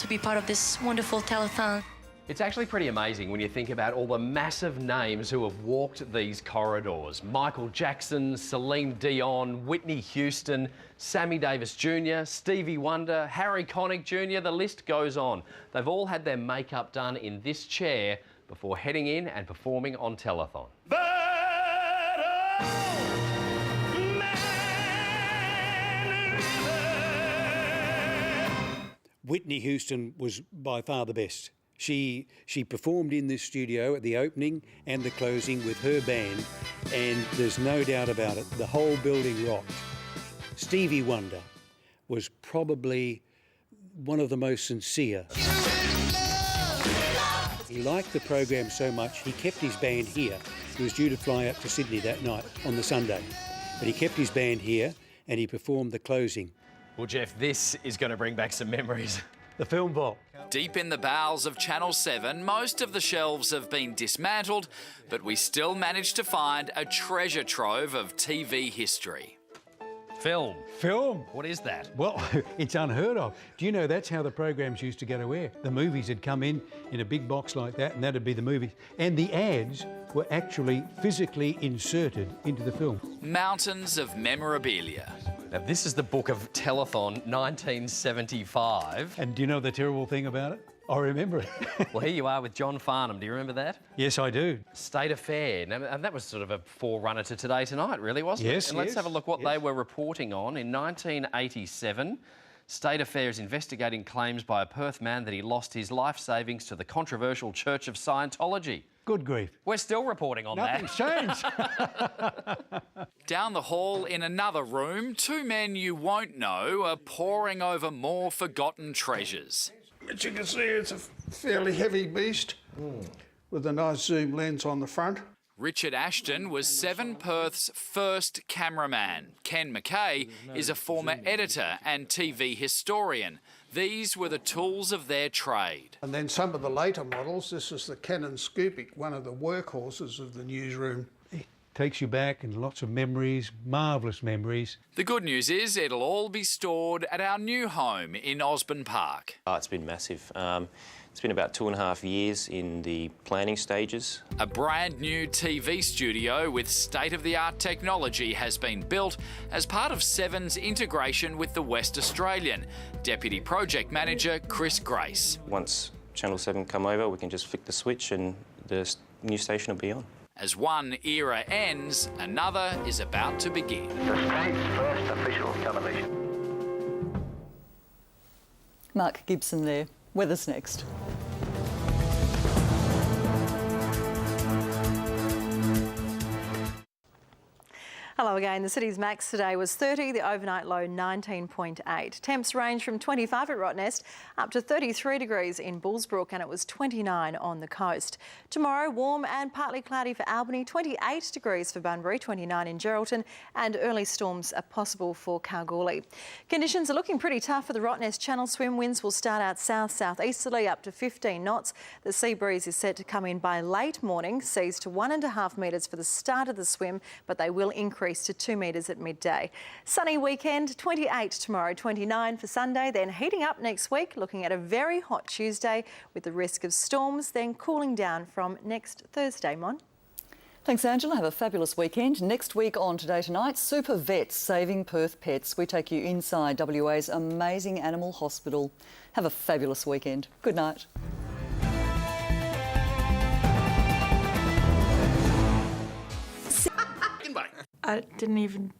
to be part of this wonderful telethon. It's actually pretty amazing when you think about all the massive names who have walked these corridors. Michael Jackson, Celine Dion, Whitney Houston, Sammy Davis Jr, Stevie Wonder, Harry Connick Jr, the list goes on. They've all had their makeup done in this chair before heading in and performing on telethon. Whitney Houston was by far the best. She performed in this studio at the opening and the closing with her band, and there's no doubt about it, the whole building rocked. Stevie Wonder was probably one of the most sincere. He liked the program so much, he kept his band here. He was due to fly up to Sydney that night on the Sunday, but he kept his band here and he performed the closing. Well, Jeff, this is going to bring back some memories. The film vault. Deep in the bowels of Channel 7, most of the shelves have been dismantled, but we still managed to find a treasure trove of TV history. Film. Film? What is that? Well, it's unheard of. Do you know that's how the programs used to go to air? The movies would come in a big box like that, and that'd be the movie. And the ads were actually physically inserted into the film. Mountains of memorabilia. Now, this is the book of Telethon 1975. And do you know the terrible thing about it? I remember it. Well, here you are with John Farnham. Do you remember that? Yes, I do. State Affair. Now, and that was sort of a forerunner to Today Tonight, really, wasn't it? Yes, And let's yes, have a look what yes. they were reporting on. In 1987, State Affair is investigating claims by a Perth man that he lost his life savings to the controversial Church of Scientology. Good grief. We're still reporting on that. Nothing's changed. Down the hall in another room, two men you won't know are poring over more forgotten treasures. As you can see, it's a fairly heavy beast with a nice zoom lens on the front. Richard Ashton was Seven Perth's first cameraman. Ken McKay is a former editor and TV historian. These were the tools of their trade. And then some of the later models, this is the Canon Scoopik, one of the workhorses of the newsroom. It takes you back and lots of memories, marvellous memories. The good news is it'll all be stored at our new home in Osborne Park. Oh, it's been massive. It's been about 2.5 years in the planning stages. A brand new TV studio with state-of-the-art technology has been built as part of Seven's integration with the West Australian. Deputy Project Manager Chris Grace. Once Channel 7 come over, we can just flick the switch and the new station will be on. As one era ends, another is about to begin. The state's first official television. Mark Gibson there. Weather's next. Hello again. The city's max today was 30, the overnight low 19.8. Temps range from 25 at Rottnest up to 33 degrees in Bullsbrook, and it was 29 on the coast. Tomorrow, warm and partly cloudy for Albany, 28 degrees for Bunbury, 29 in Geraldton, and early storms are possible for Kalgoorlie. Conditions are looking pretty tough for the Rottnest Channel swim. Winds will start out south-southeasterly up to 15 knots. The sea breeze is set to come in by late morning, seas to 1.5 metres for the start of the swim, but they will increase to 2 metres at midday. Sunny weekend, 28 tomorrow, 29 for Sunday, then heating up next week, looking at a very hot Tuesday with the risk of storms, then cooling down from next Thursday, Mon. Thanks, Angela. Have a fabulous weekend. Next week on Today Tonight, Super Vets Saving Perth Pets. We take you inside WA's amazing animal hospital. Have a fabulous weekend. Good night. I didn't even